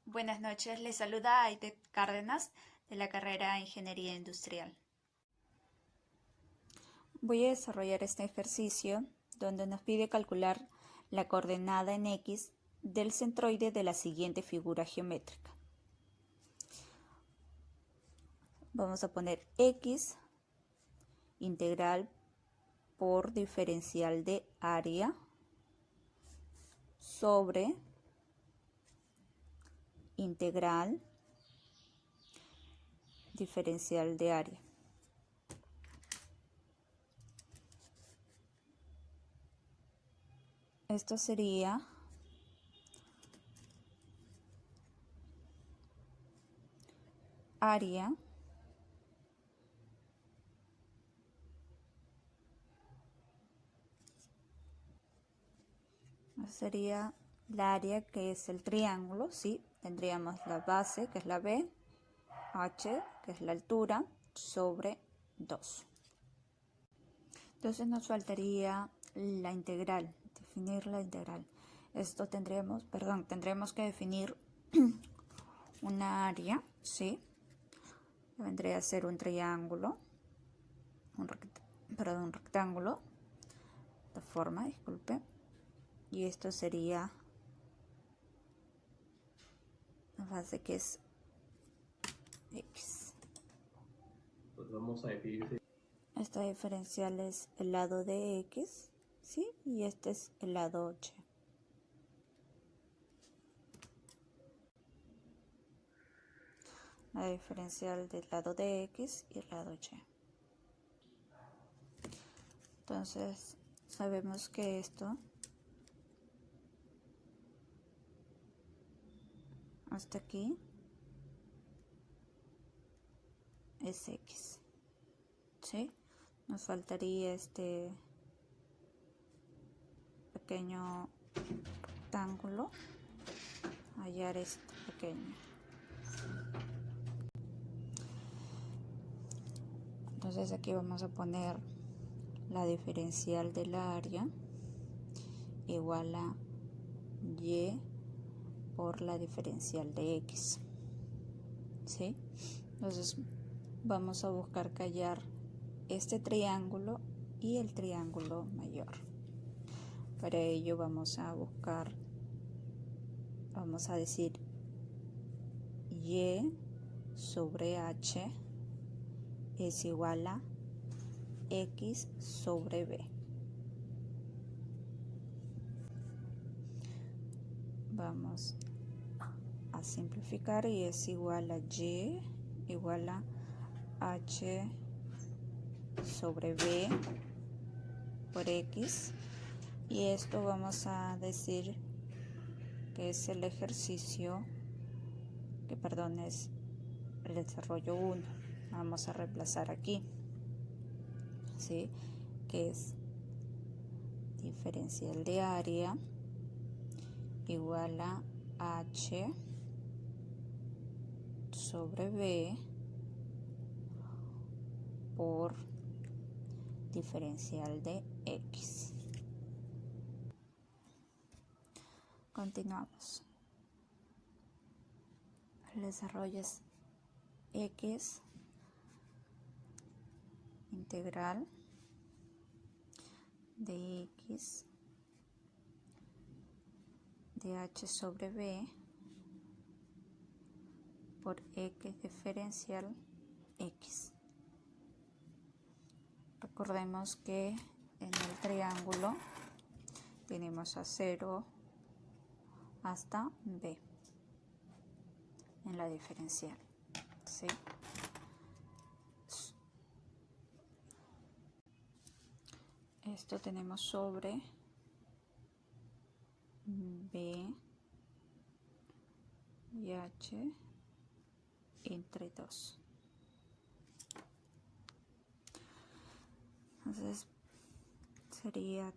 Buenas noches, les saluda Aide Cárdenas de la carrera Ingeniería Industrial. Voy a desarrollar este ejercicio donde nos pide calcular la coordenada en X del centroide de la siguiente figura geométrica. Vamos a poner X integral por diferencial de área sobre integral diferencial de área. Esto sería área sería la área que es el triángulo, ¿sí? Tendríamos la base, que es la B, H, que es la altura, sobre 2. Entonces nos faltaría la integral, definir la integral. Esto tendremos que definir una área, ¿sí? Vendría a ser un triángulo, un rectángulo, de forma, disculpe. Y esto sería la base que es X. Pues vamos a definir. Esta diferencial es el lado de X, ¿sí? Y este es el lado Y. La diferencial del lado de X y el lado Y. Entonces, sabemos que esto hasta aquí es X, ¿sí? Nos faltaría este pequeño rectángulo, hallar este pequeño. Entonces aquí vamos a poner la diferencial del área igual a Y por la diferencial de X, ¿sí? Entonces vamos a buscar hallar este triángulo y el triángulo mayor. Para ello vamos a decir Y sobre H es igual a X sobre B. Vamos a simplificar y es igual a Y igual a H sobre B por X, y esto vamos a decir que es el ejercicio, es el desarrollo 1. Vamos a reemplazar aquí, ¿sí? Que es diferencial de área igual a H sobre B por diferencial de X. Continuamos. El desarrollo es X integral de X de H sobre B por X diferencial X. Recordemos que en el triángulo tenemos a 0 hasta B en la diferencial, ¿sí? Esto tenemos sobre B y H entre 2. Entonces sería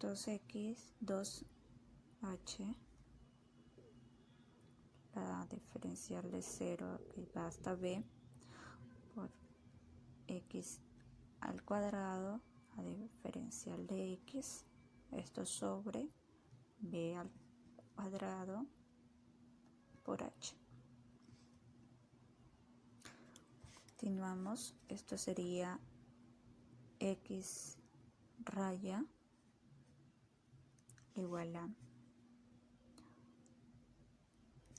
2x, 2h, la diferencial de 0 que va hasta b, por x al cuadrado, la diferencial de x, esto sobre b al cuadrado por h. Continuamos, esto sería x raya igual a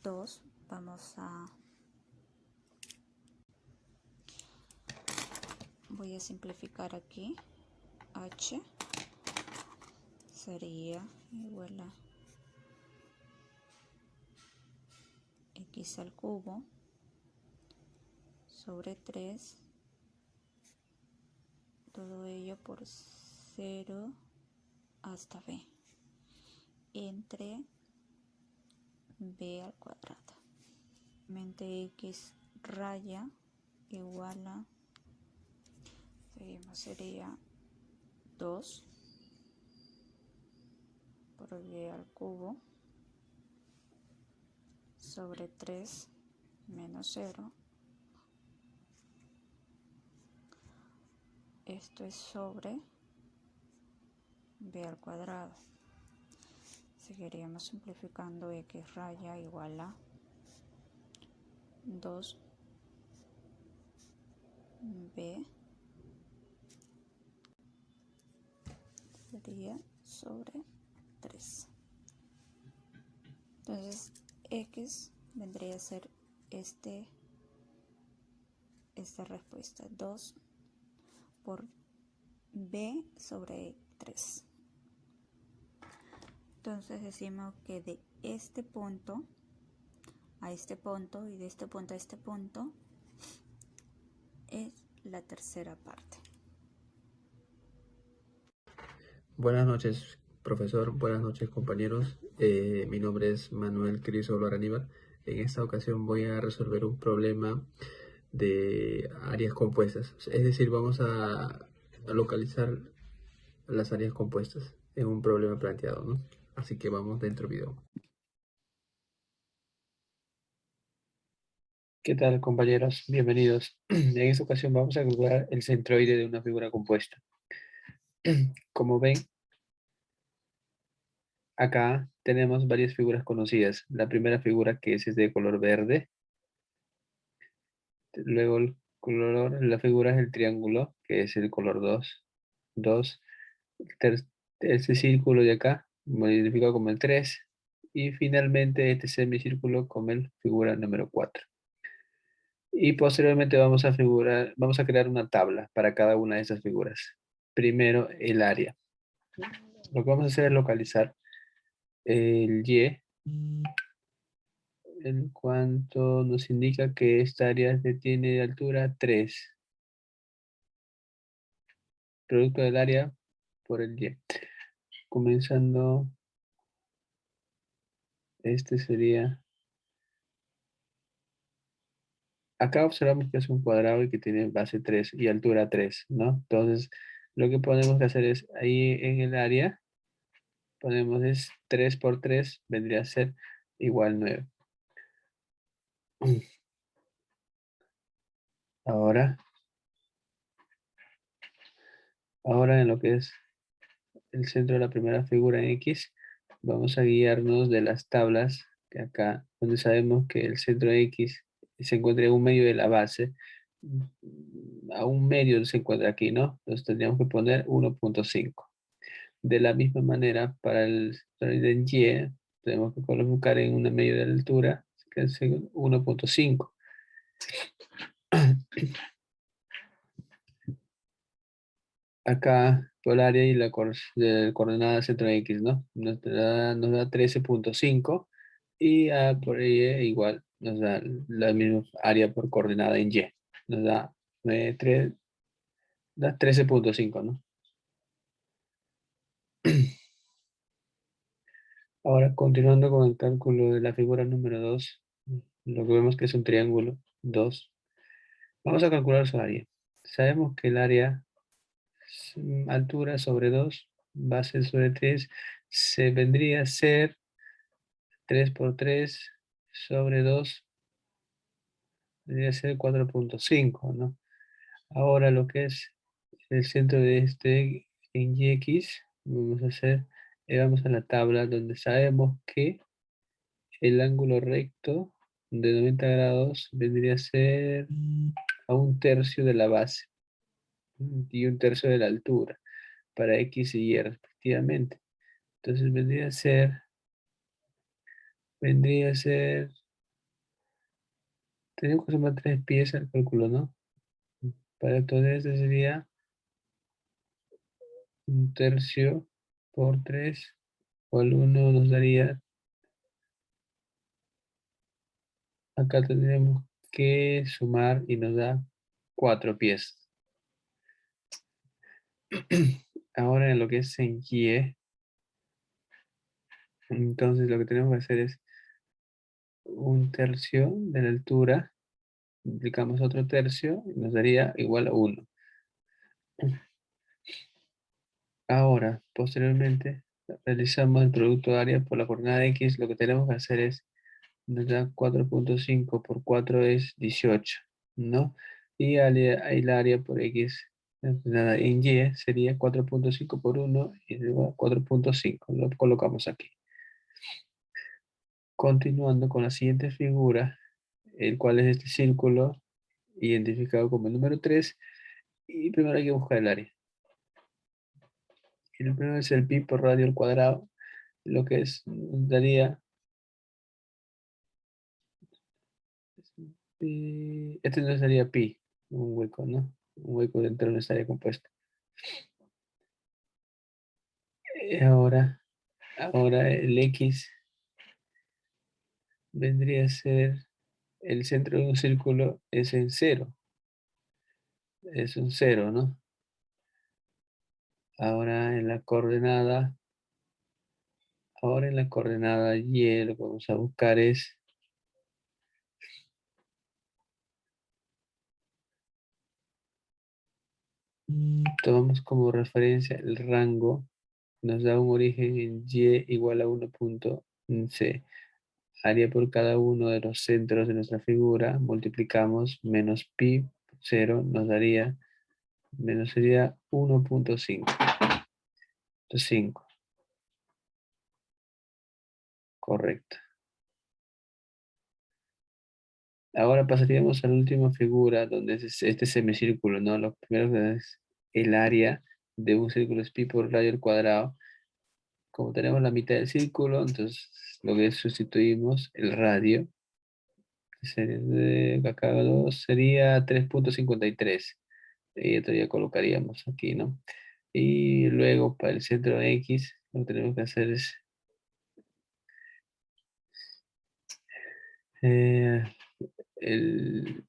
2. Voy a simplificar aquí. H sería igual a x al cubo sobre 3, todo ello por 0 hasta b, entre b al cuadrado. X raya igual a, seguimos, sería 2 por b al cubo sobre 3 menos 0. Esto es sobre b al cuadrado. Seguiríamos simplificando x raya igual a 2 b sería sobre 3. Entonces x vendría a ser esta respuesta, 2 por b sobre 3. Entonces decimos que de este punto a este punto y de este punto a este punto es la tercera parte. Buenas noches, profesor. Buenas noches, compañeros. Mi nombre es Manuel Crisóbal Aníbal. En esta ocasión voy a resolver un problema de áreas compuestas. Es decir, vamos a localizar las áreas compuestas en un problema planteado, ¿no? Así que vamos dentro del video. ¿Qué tal, compañeros? Bienvenidos. En esta ocasión vamos a calcular el centroide de una figura compuesta. Como ven, acá tenemos varias figuras conocidas. La primera figura que es de color verde. Luego la figura es el triángulo, que es el color 2. Este círculo de acá, identificado como el 3. Y finalmente este semicírculo como el figura número 4. Y posteriormente vamos a crear una tabla para cada una de esas figuras. Primero el área. Lo que vamos a hacer es localizar el y, en cuanto nos indica que esta área tiene de altura 3. Producto del área por el y. Comenzando, este sería... Acá observamos que es un cuadrado y que tiene base 3 y altura 3, ¿no? Entonces, lo que podemos hacer es, ahí en el área, ponemos es 3 por 3, vendría a ser igual 9. Ahora en lo que es el centro de la primera figura en X, vamos a guiarnos de las tablas que acá, donde sabemos que el centro de X se encuentra en un medio de la base. A un medio se encuentra aquí, ¿no? Entonces tendríamos que poner 1.5. De la misma manera, para el centroide en Y, tenemos que colocar en una medio de la altura, que es 1.5. Acá por el área y la coordenada centro X, ¿no? Nos da 13.5 y por Y igual nos da la misma área por coordenada en Y. Nos da 13.5, ¿no? Ahora, continuando con el cálculo de la figura número 2, lo que vemos que es un triángulo 2. Vamos a calcular su área. Sabemos que el área altura sobre 2, base sobre 3, se vendría a ser 3 por 3 sobre 2, vendría a ser 4.5, ¿no? Ahora lo que es el centro de este en X, vamos a la tabla donde sabemos que el ángulo recto de 90 grados vendría a ser a 1/3 de la base y 1/3 de la altura para X y Y respectivamente. Entonces vendría a ser, tenemos que sumar 3 pies al cálculo, ¿no? Para entonces este sería 1/3 por 3, cual 1 nos daría, acá tendremos que sumar y nos da 4 pies. Ahora en lo que es en Y, entonces lo que tenemos que hacer es 1/3 de la altura, multiplicamos otro tercio y nos daría igual a 1. Ahora, posteriormente, realizamos el producto de área por la coordenada X. Lo que tenemos que hacer es, nos da 4.5 por 4 es 18, ¿no? Y el área por X, nada, en Y sería 4.5 por 1 y igual a 4.5. Lo colocamos aquí. Continuando con la siguiente figura, el cual es este círculo identificado como el número 3. Y primero hay que buscar el área. Y el primero es el pi por radio al cuadrado, lo que es, daría, este no sería pi, un hueco, ¿no? Un hueco dentro de una área compuesta. Ahora el x vendría a ser, el centro de un círculo es en 0. Es un 0, ¿no? Ahora en la coordenada, y lo que vamos a buscar es, tomamos como referencia el rango, nos da un origen en y igual a 1.c. Área por cada uno de los centros de nuestra figura, multiplicamos menos pi 0 nos daría, menos sería 1.5. 5, correcto. Ahora pasaríamos a la última figura, donde es este semicírculo, ¿no? Lo primero que es el área de un círculo es pi por radio al cuadrado. Como tenemos la mitad del círculo, entonces lo que sustituimos el radio, acá sería 3.53. Y esto ya colocaríamos aquí, ¿no? Y luego para el centro X, lo que tenemos que hacer es eh, el,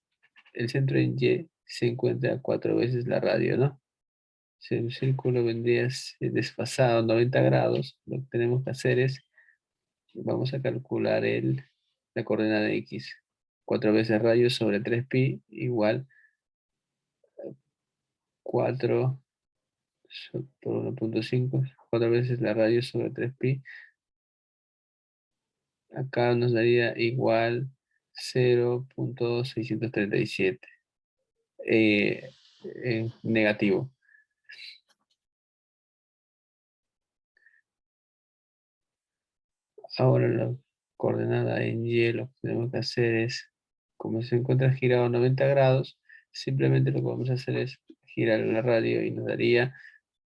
el centro en Y se encuentra 4 veces la radio, ¿no? Si el círculo vendría desfasado 90 grados, lo que tenemos que hacer es, vamos a calcular la coordenada X. 4 veces radio sobre 3pi igual 4 por 1.5, 4 veces la radio sobre 3pi. Acá nos daría igual 0.637 negativo. Ahora la coordenada en Y, lo que tenemos que hacer es, como se encuentra girado 90 grados, simplemente lo que vamos a hacer es girar la radio y nos daría,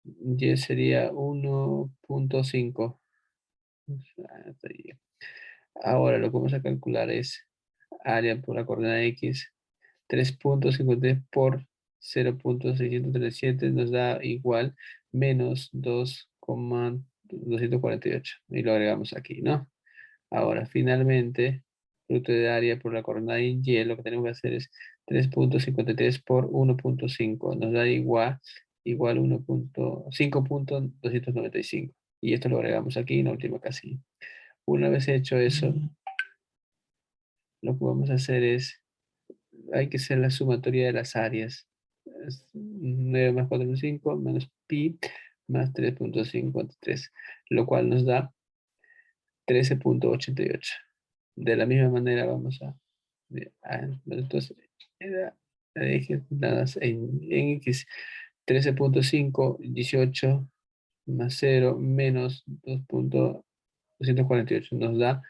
Y sería 1.5. Ahora lo que vamos a calcular es área por la coordenada X, 3.53 por 0.637 nos da igual menos 2,248. Y lo agregamos aquí, ¿no? Ahora, finalmente, fruto de área por la coordenada en Y, lo que tenemos que hacer es 3.53 por 1.5. Nos da igual 5.295. Y esto lo agregamos aquí en la última casilla. Una vez hecho eso, lo que vamos a hacer es, hay que hacer la sumatoria de las áreas. 9 más 4,5 menos pi más 3.53, lo cual nos da 13.88. De la misma manera vamos entonces, en X 13.5, 18 más 0 menos 2.248 nos da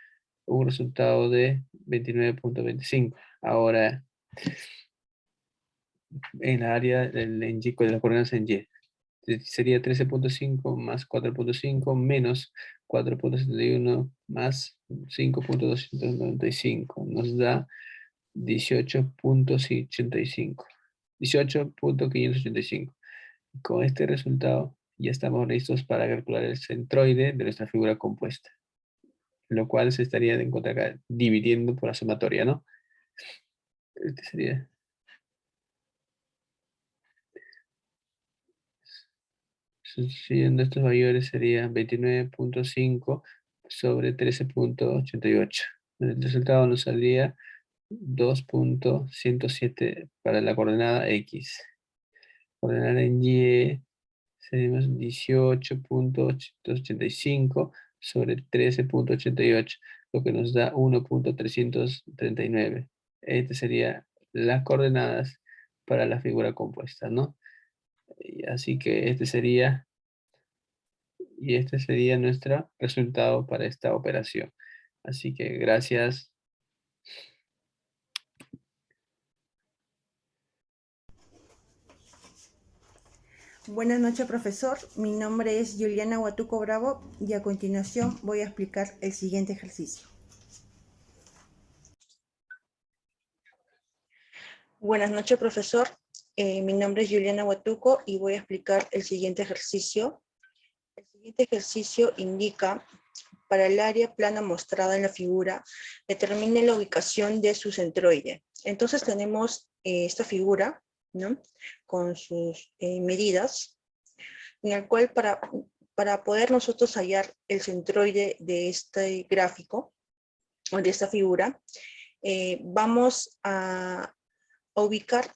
un resultado de 29.25. Ahora, en la área del en Y, de las coordenadas en Y, sería 13.5 más 4.5 menos 4.71 más 5.295. Nos da 18.585. 18.585. Con este resultado ya estamos listos para calcular el centroide de nuestra figura compuesta, lo cual se estaría de encontrar acá dividiendo por la sumatoria, ¿no? Este sería. Siguiendo estos mayores sería 29.5 sobre 13.88. El resultado nos saldría 2.107 para la coordenada X. Coordenada en Y sería 18.885 sobre 13.88, lo que nos da 1.339. Estas serían las coordenadas para la figura compuesta, ¿no? Y así que este sería nuestro resultado para esta operación. Así que gracias. Buenas noches, profesor. Mi nombre es Juliana Huatuco Bravo y a continuación voy a explicar el siguiente ejercicio. Buenas noches, profesor. Mi nombre es Juliana Huatuco y voy a explicar el siguiente ejercicio. El siguiente ejercicio indica, para el área plana mostrada en la figura, determine la ubicación de su centroide. Entonces tenemos esta figura, ¿no?, con sus medidas, en el cual para poder nosotros hallar el centroide de este gráfico, o de esta figura, vamos a ubicar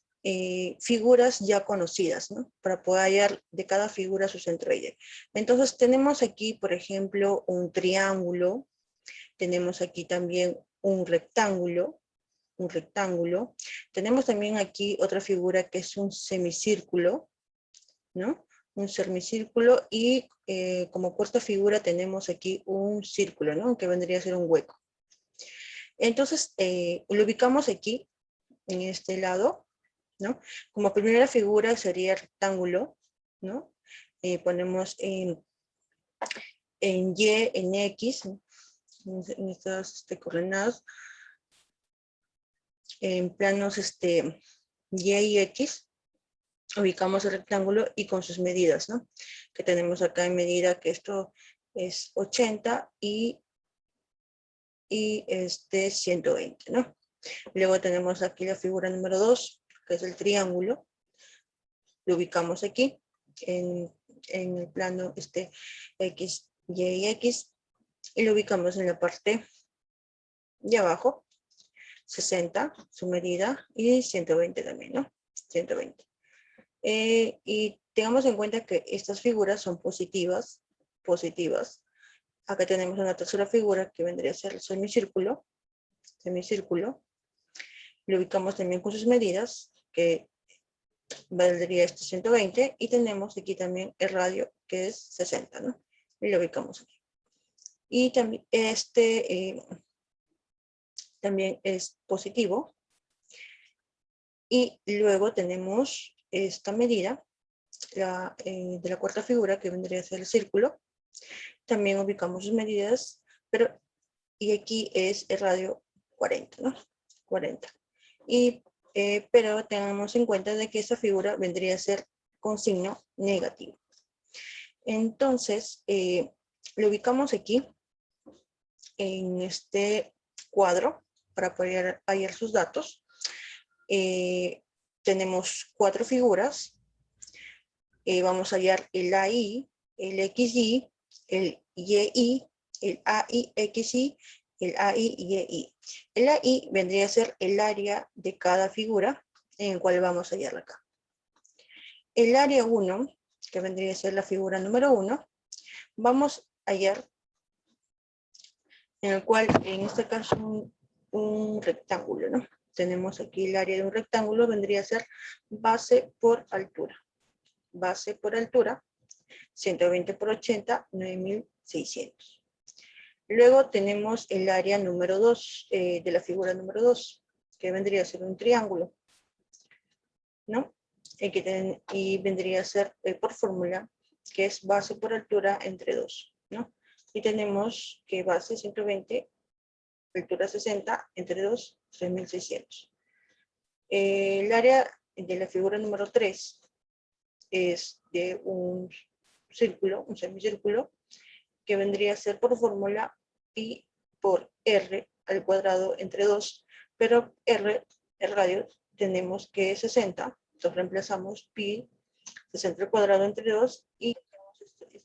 figuras ya conocidas, ¿no?, para poder hallar de cada figura su centroide. Entonces tenemos aquí, por ejemplo, un triángulo, tenemos aquí también un rectángulo, tenemos también aquí otra figura que es un semicírculo, ¿no?, un semicírculo, y como cuarta figura tenemos aquí un círculo, ¿no?, que vendría a ser un hueco. Entonces lo ubicamos aquí, en este lado, ¿no? Como primera figura sería el rectángulo, ¿no? Ponemos en Y, en X, en estas coordenadas, en planos Y y X, ubicamos el rectángulo y con sus medidas, ¿no?, que tenemos acá en medida que esto es 80 y 120, ¿no? Luego tenemos aquí la figura número 2, que es el triángulo. Lo ubicamos aquí, en el plano X, Y, X, y lo ubicamos en la parte de abajo, 60, su medida, y 120 también, ¿no? 120. Y tengamos en cuenta que estas figuras son positivas. Acá tenemos una tercera figura que vendría a ser el semicírculo. Lo ubicamos también con sus medidas, que valdría 120, y tenemos aquí también el radio, que es 60, ¿no? Y lo ubicamos aquí. Y también también es positivo. Y luego tenemos esta medida, de la cuarta figura, que vendría a ser el círculo. También ubicamos sus medidas, y aquí es el radio 40, ¿no? 40. Pero tengamos en cuenta de que esta figura vendría a ser con signo negativo. Entonces, lo ubicamos aquí, en este cuadro, para poder hallar sus datos. Tenemos 4 figuras. Vamos a hallar el AI, el XY, el YI, el AIXY, el AIYI. El AI vendría a ser el área de cada figura en el cual vamos a hallarla acá. El área 1, que vendría a ser la figura número 1, vamos a hallar, en el cual, en este caso, un rectángulo, ¿no? Tenemos aquí el área de un rectángulo, vendría a ser base por altura. Base por altura, 120 por 80, 9600. Luego tenemos el área número 2, de la figura número 2, que vendría a ser un triángulo, ¿no? Y vendría a ser por fórmula, que es base por altura entre 2, ¿no? Y tenemos que base 120, altura 60, entre 2, 3600. El área de la figura número 3 es de un círculo, un semicírculo, que vendría a ser por fórmula pi por r al cuadrado entre 2, pero r, el radio, tenemos que es 60, entonces reemplazamos pi 60 al cuadrado entre 2 y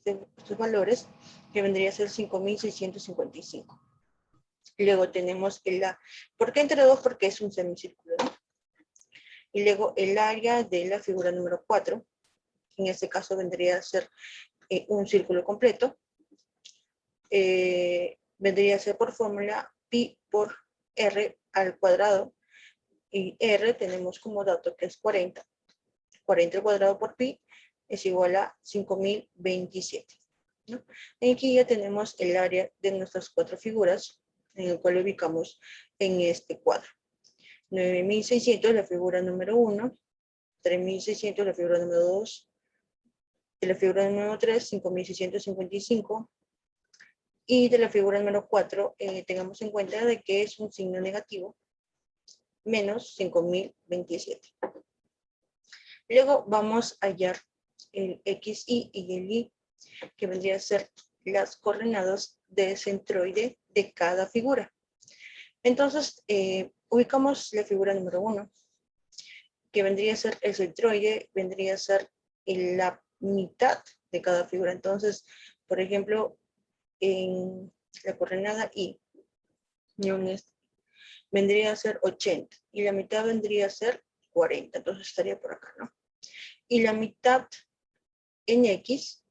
tenemos estos valores que vendría a ser 5655. Luego tenemos ¿por qué entre 2? Porque es un semicírculo, ¿no? Y luego el área de la figura número 4, en este caso vendría a ser un círculo completo, vendría a ser por fórmula pi por r al cuadrado, y r tenemos como dato que es 40. 40 al cuadrado por pi es igual a 5027, ¿no? Aquí ya tenemos el área de nuestras 4 figuras, en el cual lo ubicamos en este cuadro. 9600 la figura número 1, 3600 la figura número 2, de la figura número 3, 5655, y de la figura número 4, tengamos en cuenta de que es un signo negativo, menos 5027. Luego vamos a hallar el XY y el Y, que vendría a ser las coordenadas del centroide de cada figura. Entonces, ubicamos la figura número 1, que vendría a ser el centroide, vendría a ser la mitad de cada figura. Entonces, por ejemplo, en la coordenada Y, vendría a ser 80, y la mitad vendría a ser 40, entonces estaría por acá, ¿no? Y la mitad en X,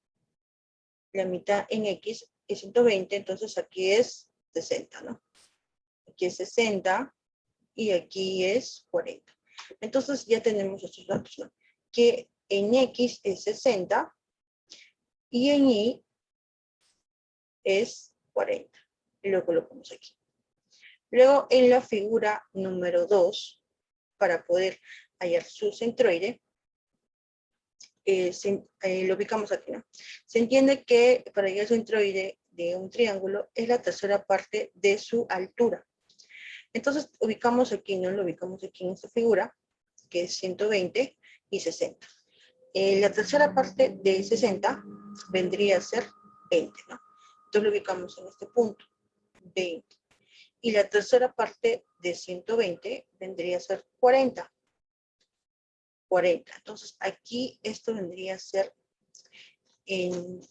es 120, entonces aquí es 60, ¿no? Aquí es 60 y aquí es 40. Entonces ya tenemos estos datos, ¿no? Que en X es 60 y en Y es 40. Y lo colocamos aquí. Luego en la figura número 2, para poder hallar su centroide, lo ubicamos aquí, ¿no? Se entiende que para hallar el centroide de un triángulo es la tercera parte de su altura. Entonces ubicamos aquí, ¿no? Lo ubicamos aquí en esta figura, que es 120 y 60. La tercera parte de 60 vendría a ser 20, ¿no? Entonces lo ubicamos en este punto, 20. Y la tercera parte de 120 vendría a ser 40. 40. Entonces aquí esto vendría a ser en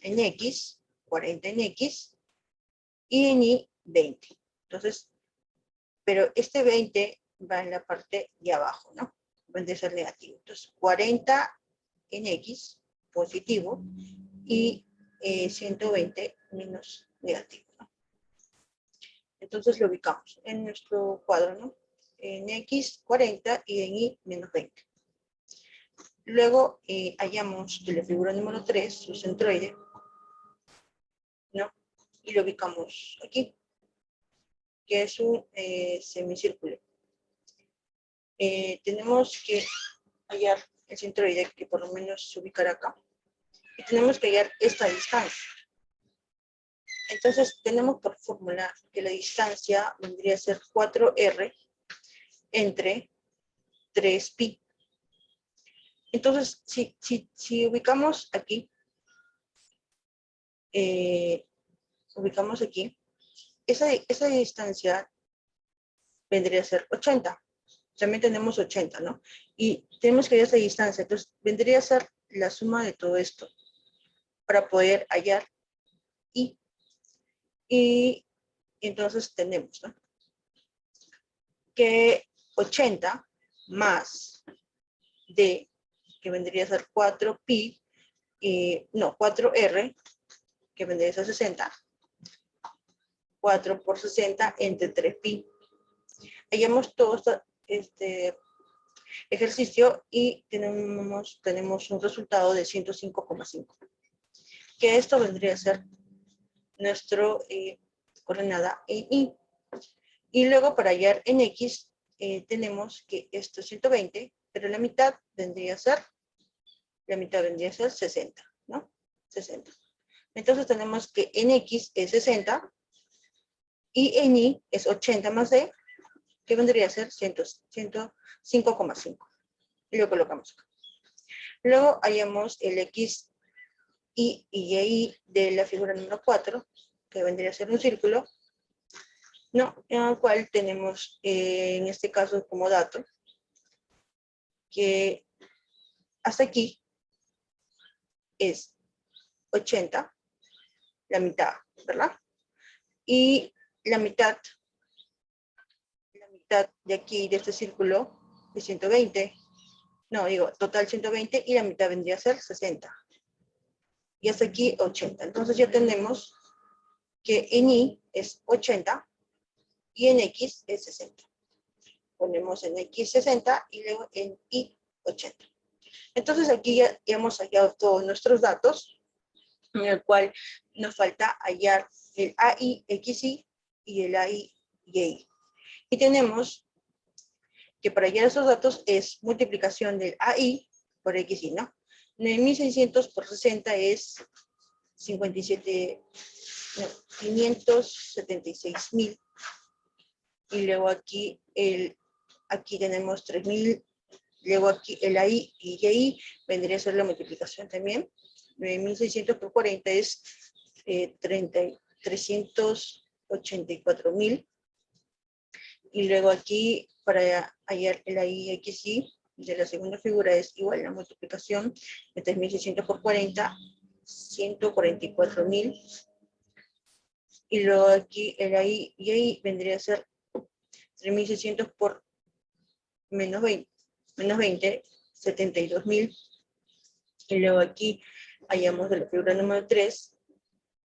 X, 40 en X, y en Y 20. Entonces, pero este 20 va en la parte de abajo, ¿no? Vendría a ser negativo. Entonces, 40 en X, positivo, y 120 menos negativo, ¿no? Entonces lo ubicamos en nuestro cuadro, ¿no? En X 40 y en Y menos 20. Luego hallamos de la figura número 3, su centroide, ¿no? Y lo ubicamos aquí, que es un semicírculo. Tenemos que hallar el centroide, que por lo menos se ubicará acá. Y tenemos que hallar esta distancia. Entonces tenemos por fórmula que la distancia vendría a ser 4r entre 3pi. Entonces, si ubicamos aquí, esa distancia vendría a ser 80. También tenemos 80, ¿no? Y tenemos que hallar esa distancia. Entonces, vendría a ser la suma de todo esto para poder hallar y. Y entonces tenemos, ¿no? Que 80 más d, que vendría a ser 4pi, 4r, que vendría a ser 60, 4 por 60 entre 3pi. Hallamos todo este ejercicio y tenemos un resultado de 105,5. Que esto vendría a ser nuestro coordenada en Y. Y luego para hallar en X tenemos que esto es 120, pero la mitad vendría a ser 60, ¿no? 60. Entonces tenemos que en X es 60 y en Y es 80 más D, que vendría a ser 105,5. Y lo colocamos acá. Luego hallamos el X, Y y Y de la figura número 4, que vendría a ser un círculo, ¿no? En el cual tenemos, en este caso como dato, que hasta aquí es 80, la mitad, ¿verdad? Y la mitad de aquí, de este círculo, es 120. No, digo, total 120 y la mitad vendría a ser 60. Y hasta aquí 80. Entonces ya tenemos que en Y es 80 y en X es 60. Ponemos en X 60 y luego en Y 80. Entonces aquí ya hemos hallado todos nuestros datos, en el cual nos falta hallar el AI XY y el AI YY. Y tenemos que para hallar esos datos es multiplicación del AI por XY, ¿no? 9600 por 60 es 576,000. Y luego aquí tenemos 3000. Luego aquí el AI y YI vendría a ser la multiplicación también. 9600 por 40 es 384,000. Y luego aquí, para hallar el AI y XY de la segunda figura, es igual la multiplicación de 3600 por 40, 144,000. Y luego aquí el AI y YI vendría a ser 3600 por menos 20, 72,000. Y luego aquí hallamos de la figura número 3,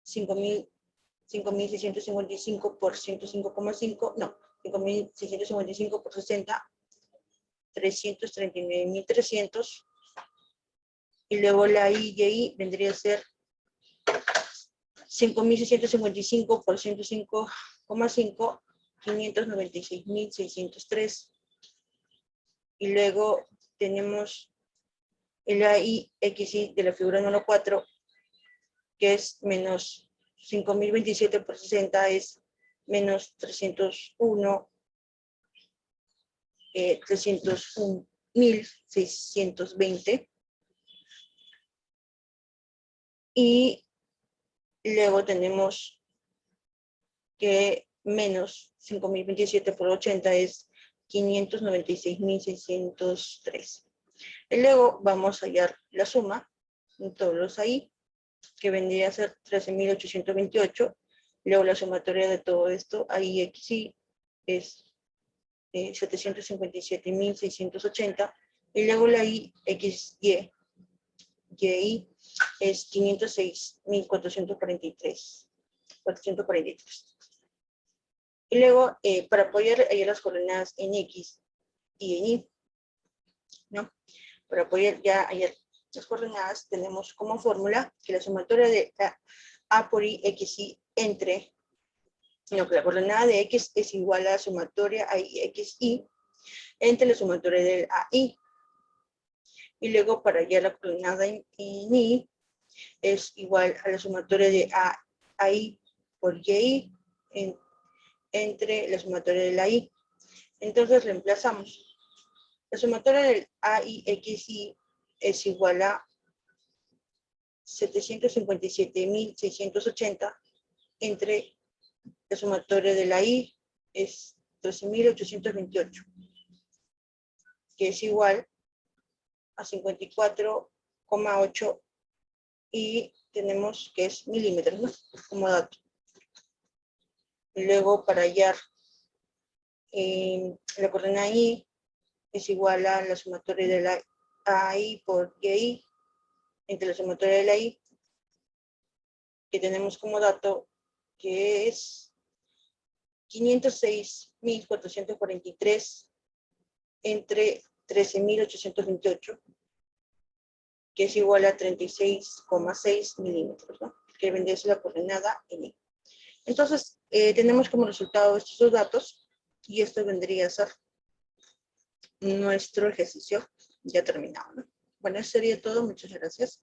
5,655 por 105,5, no, 5,655 por 60, 339,300. Y luego la I vendría a ser 5,655 por 105,5, 596,603. Y luego tenemos el AIXY de la figura número 4, que es menos 5,027 por 60, es menos 301,620. Y luego tenemos que menos 5,027 por 80 es 596,603. Y luego vamos a hallar la suma de todos los ahí, que vendría a ser 13,828. Luego la sumatoria de todo esto, ahí XY, es 757,680. Y luego la XY, YI, es 506,443. Y luego, para poder hallar las coordenadas en X y en Y, ¿no? Para poder ya hallar las coordenadas, tenemos como fórmula que la sumatoria de A por Y, XY, entre, no, que la coordenada de X es igual a la sumatoria a XY entre la sumatoria del AI. Y luego, para hallar la coordenada en Y, es igual a la sumatoria de AI por YI entre la sumatoria de la I. Entonces reemplazamos. La sumatoria del AIXY es igual a 757,680 entre la sumatoria de la I es 12,828, que es igual a 54,8, y tenemos que es milímetros, ¿no? Como dato. Y luego, para hallar la coordenada I, es igual a la sumatoria de la AI por YI entre la sumatoria de la I, que tenemos como dato que es 506,443 entre 13,828, que es igual a 36,6 milímetros, ¿no? que vendría a ser la coordenada en Y. Entonces, tenemos como resultado estos dos datos y esto vendría a ser nuestro ejercicio ya terminado, ¿no? Bueno, eso sería todo. Muchas gracias.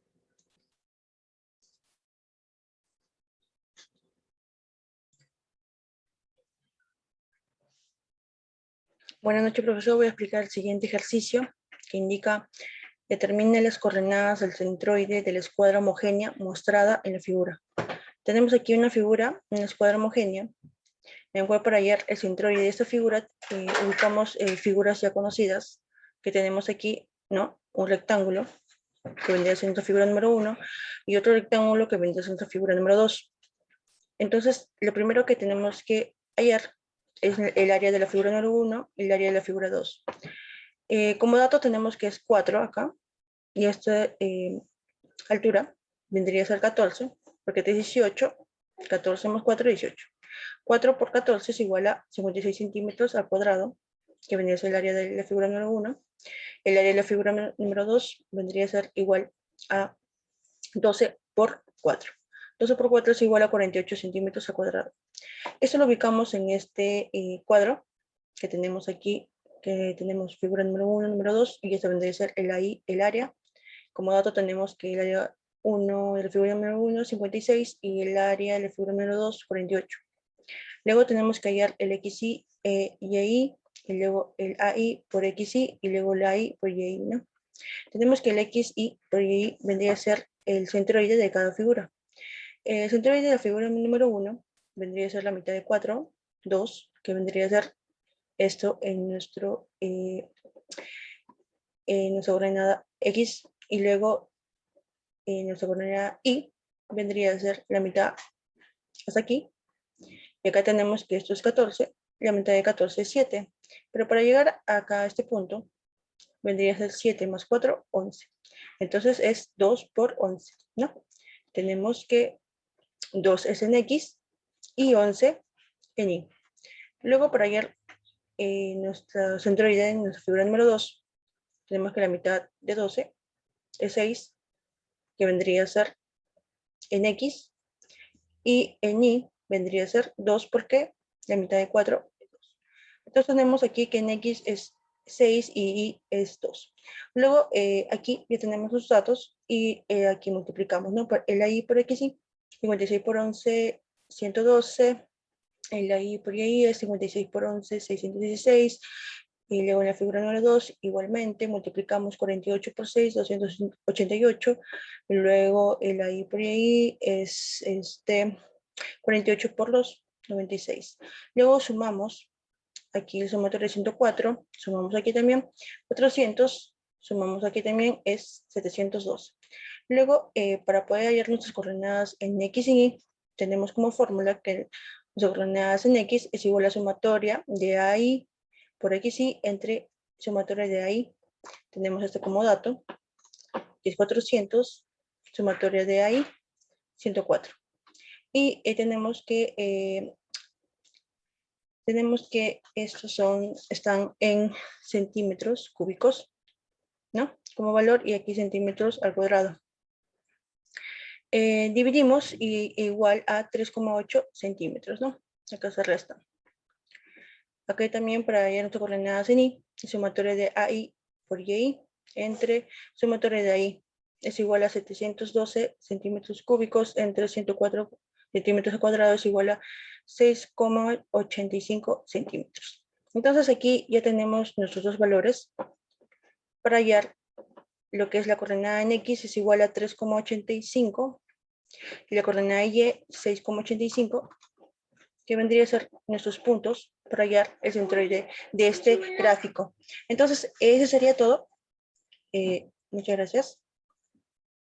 Buenas noches, profesor. Voy a explicar el siguiente ejercicio que indica: determine las coordenadas del centroide de la escuadra homogénea mostrada en la figura. Tenemos aquí una figura, una escuadra homogénea, en la cual para hallar el centroide de esta figura ubicamos figuras ya conocidas que tenemos aquí, ¿no? Un rectángulo que vendría siendo figura número 1 y otro rectángulo que vendría siendo figura número 2. Entonces, lo primero que tenemos que hallar es el área de la figura número 1 y el área de la figura 2. Como dato tenemos que es 4 acá, y esta altura vendría a ser 14, porque este es 18, 14 más 4 es 18. 4 por 14 es igual a 56 centímetros al cuadrado, que vendría a ser el área de la figura número 1. El área de la figura número 2 vendría a ser igual a 12 por 4. 12 por 4 es igual a 48 centímetros al cuadrado. Esto lo ubicamos en este cuadro que tenemos aquí, que tenemos figura número 1, número 2, y esto vendría a ser el área. Como dato tenemos que el área 1 de la figura número 1 es 56 y el área de la figura número 2 48. Luego tenemos que hallar el XY y AY, y luego el AI por XY y luego el AI por YY, ¿no? Tenemos que el XY por YY vendría a ser el centroide de cada figura. El centroide de la figura número 1 vendría a ser la mitad de 4, 2, que vendría a ser esto en nuestra coordenada X, y luego nuestra coordenada Y vendría a ser la mitad hasta aquí. Y acá tenemos que esto es 14, la mitad de 14 es 7. Pero para llegar acá a este punto, vendría a ser 7 más 4, 11. Entonces es 2 por 11, ¿no? Tenemos que 2 es en X y 11 en Y. Luego para hallar nuestra centroide en nuestra figura número 2, tenemos que la mitad de 12 es 6, que vendría a ser en X, y en Y vendría a ser 2 porque la mitad de 4 es 2. Entonces tenemos aquí que en X es 6 y Y es 2. Luego aquí ya tenemos los datos y aquí multiplicamos, ¿no? El AI por XY, 56 por 11, 112. El AI por YY es 56 por 11, 616. Y luego en la figura número 2, igualmente, multiplicamos 48 por 6, 288. Y luego el AI por YY es 48 por 2, 96. Luego sumamos, aquí el sumatorio es 104, sumamos aquí también 400, sumamos aquí también es 702. Luego, para poder hallar nuestras coordenadas en X y Y, tenemos como fórmula que las coordenadas en X es igual a sumatoria de AI por XY entre sumatoria de AI. Tenemos esto como dato, que es 400, sumatoria de AI, 104. Y tenemos que estos están en centímetros cúbicos, ¿no? Como valor, y aquí centímetros al cuadrado. Dividimos igual a 3,8 centímetros, ¿no? Acá se resta. Acá también para hallar nuestras coordenadas en Y, sumatoria de AI por YY entre sumatoria de AI es igual a 712 centímetros cúbicos entre 104 centímetros al cuadrado es igual a 6,85 centímetros. Entonces aquí ya tenemos nuestros dos valores para hallar lo que es la coordenada en X es igual a 3,85 y la coordenada en Y 6,85, que vendría a ser nuestros puntos para hallar el centroide de este gráfico. Entonces, eso sería todo. Muchas gracias.